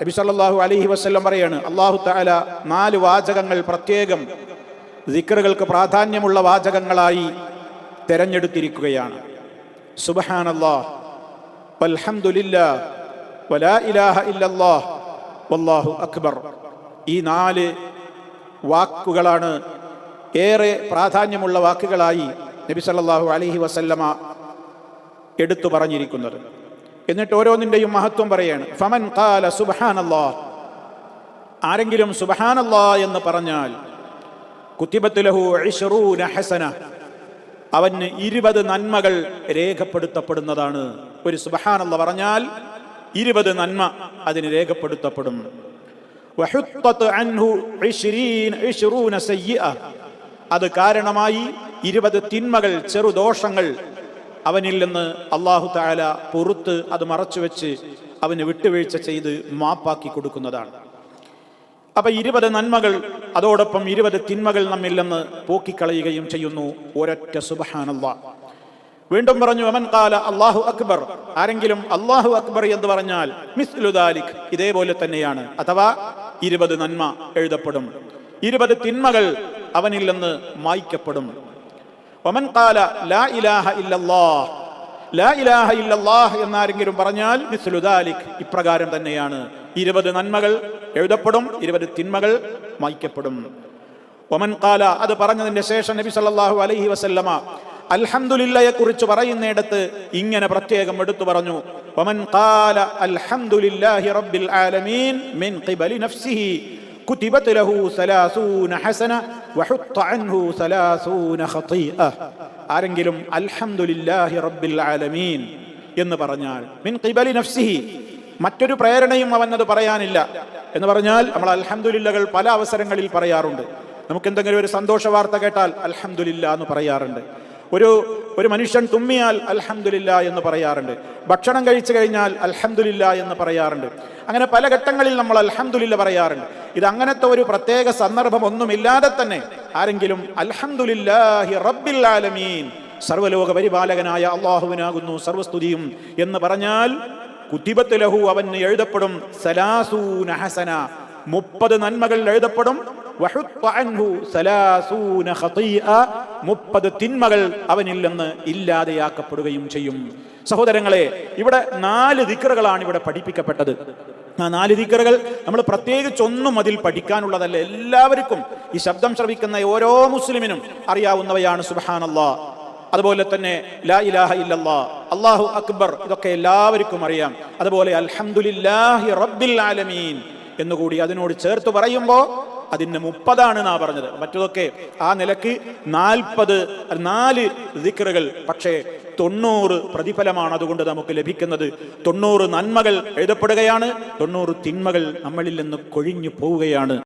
നബി സല്ലല്ലാഹു അലൈഹി വസല്ലം പറയാണ്, അല്ലാഹു തആല 4 വാചകങ്ങൾ പ്രത്യേകം ദിക്റുകൾക്ക് പ്രാധാന്യമുള്ള വാചകങ്ങളായി തെരഞ്ഞെടുത്തിരിക്കുകയാണ്. സുബ്ഹാനല്ലാഹ് വൽഹംദുലില്ലാഹ് വലാ ഇലാഹ ഇല്ലല്ലാഹ് വല്ലാഹു അക്ബർ. ഈ 4 വാക്കുകളാണ് ഏറെ പ്രാധാന്യമുള്ള വാക്കുകളായി നബി സല്ലല്ലാഹു അലൈഹി വസല്ലമ എടുത്തു പറഞ്ഞിരിക്കുന്നത്. എന്നിട്ട് ഓരോന്നിൻ്റെയും മഹത്വം പറയാണ്. ഫമൻ ഖാല സുബ്ഹാനല്ലാഹ്, ആരെങ്കിലും സുബ്ഹാനല്ലാഹ് എന്ന് പറഞ്ഞാൽ കുത്തിബത്ത് ലഹു 20 ഹസന, അവന് 20 നന്മകൾ രേഖപ്പെടുത്തപ്പെടുന്നതാണ്. ഒരു സുബ്ഹാനല്ലാഹ് പറഞ്ഞാൽ 20 നന്മ അതിന് രേഖപ്പെടുത്തപ്പെടും. വഹുത്തത് അൻഹു 20 സയ്യിഅ, അത് കാരണമായി 20 തിന്മകൾ, ചെറുദോഷങ്ങൾ അവനിൽ നിന്ന് അല്ലാഹു തആല പുറത്ത് അത് മറച്ചുവെച്ച് അവന് വിട്ടുവീഴ്ച ചെയ്ത് മാപ്പാക്കി കൊടുക്കുന്നതാണ്. അപ്പൊ 20 നന്മകൾ അതോടൊപ്പം 20 തിന്മകൾ നമ്മിൽ നിന്ന് പോക്കിക്കളയുകയും ചെയ്യുന്നു ഒരൊറ്റ സുബ്ഹാനല്ലാഹ്. വീണ്ടും പറഞ്ഞു, വമൻ ഖാല അല്ലാഹു അക്ബർ, ആരെങ്കിലും അല്ലാഹു അക്ബർ എന്ന് പറഞ്ഞാൽ മിസ്ലു ദാലിക്, ഇതേപോലെ തന്നെയാണ്, അഥവാ 20 നന്മ എഴുതപ്പെടും, 20 തിന്മകൾ അവനിൽ നിന്ന് മായ്ക്കപ്പെടും. വമൻ ഖാല ലാ ഇലാഹ ഇല്ലല്ലാഹ്, ലാ ഇലാഹ ഇല്ലല്ലാഹ് എന്നാരെങ്കിലും പറഞ്ഞാൽ മിസ്ലു ദാലിക്, ഇപ്രകാരം തന്നെയാണ്, 20 നന്മകൾ എഴുതപ്പെടും, 20 തിന്മകൾ മായ്ക്കപ്പെടും. വമൻ ഖാല, അത് പറഞ്ഞതിന്റെ ശേഷം നബി സല്ലല്ലാഹു അലൈഹി വസല്ലമ അൽഹംദുലില്ലയെ കുറിച്ച് പറയുന്നിടത്ത് ഇങ്ങനെ പ്രത്യേകം എടുത്തു പറഞ്ഞു, വമൻ ഖാല അൽഹംദുലില്ലാഹി റബ്ബിൽ ആലമീൻ മിൻ ഖിബലി നഫ്സിഹി കുതിബത് ലഹു 30 ഹസന വഹുത്ത അൻഹു 30 ഖതീഅ. ആരെങ്കിലും അൽഹംദുലില്ലാഹി റബ്ബിൽ ആലമീൻ എന്ന് പറഞ്ഞാൽ മിൻ ഖിബലി നഫ്സിഹി, മറ്റൊരു പ്രേരണയും അവനത് പറയാനില്ല എന്ന് പറഞ്ഞാൽ, നമ്മൾ അൽഹംദുലില്ലകൾ പല അവസരങ്ങളിൽ പറയാറുണ്ട്. നമുക്ക് എന്തെങ്കിലും ഒരു സന്തോഷ വാർത്ത കേട്ടാൽ അൽഹംദുലില്ലാ എന്ന് പറയാറുണ്ട്. ഒരു മനുഷ്യൻ തുമ്മിയാൽ അൽഹംദുലില്ലാ എന്ന് പറയാറുണ്ട്. ഭക്ഷണം കഴിച്ചു കഴിഞ്ഞാൽ അൽഹംദുലില്ലാ എന്ന് പറയാറുണ്ട്. അങ്ങനെ പല ഘട്ടങ്ങളിൽ നമ്മൾ അൽഹംദുലില്ലാ പറയാറുണ്ട്. ഇത് അങ്ങനത്തെ ഒരു പ്രത്യേക സന്ദർഭം ഒന്നുമില്ലാതെ തന്നെ ആരെങ്കിലും അൽഹംദുലില്ലാഹി റബ്ബിൽ ആലമീൻ, സർവ്വലോക പരിപാലകനായ അല്ലാഹുവിനാകുന്നു സർവസ്തുതിയും എന്ന് പറഞ്ഞാൽ കുതിബത്ത് ലഹു, അവന് എഴുതപ്പെടും 30 ഹസന, 30 നന്മകൾ എഴുതപ്പെടും. വഹുത്ത അൻഹു 30 ഖതീഅ, 30 തിന്മകൾ അവനിൽ നിന്ന് ഇല്ലാതെയാക്കപ്പെടുകയും ചെയ്യും. സഹോദരങ്ങളെ, ഇവിടെ 4 ദിക്റുകളാണ് ഇവിടെ പഠിപ്പിക്കപ്പെട്ടത്. ആ 4 ദിക്റുകൾ നമ്മൾ പ്രത്യേകിച്ച് ഒന്നും അതിൽ പഠിക്കാനുള്ളതല്ല. എല്ലാവർക്കും, ഈ ശബ്ദം ശ്രവിക്കുന്ന ഓരോ മുസ്ലിമിനും അറിയാവുന്നവയാണ്. സുബ്ഹാനല്ലാഹ്, അതുപോലെ തന്നെ ലാ ഇലാഹ ഇല്ലല്ലാഹ്, അല്ലാഹു അക്ബർ, ഇതൊക്കെ എല്ലാവർക്കും അറിയാം. അതുപോലെ അൽഹംദുലില്ലാഹി റബ്ബിൽ ആലമീൻ എന്നുകൂടി അതിനോട് ചേർത്ത് പറയുമ്പോൾ അതിന് 30 നാ പറഞ്ഞത്. മറ്റതൊക്കെ ആ നിലക്ക് 4 ദിക്റുകൾ, പക്ഷേ 90 പ്രതിഫലമാണ് അതുകൊണ്ട് നമുക്ക് ലഭിക്കുന്നത്. 90 നന്മകൾ എഴുതപ്പെടുകയാണ്, 90 തിന്മകൾ നമ്മളിൽ നിന്ന് കൊഴിഞ്ഞു പോവുകയാണ്.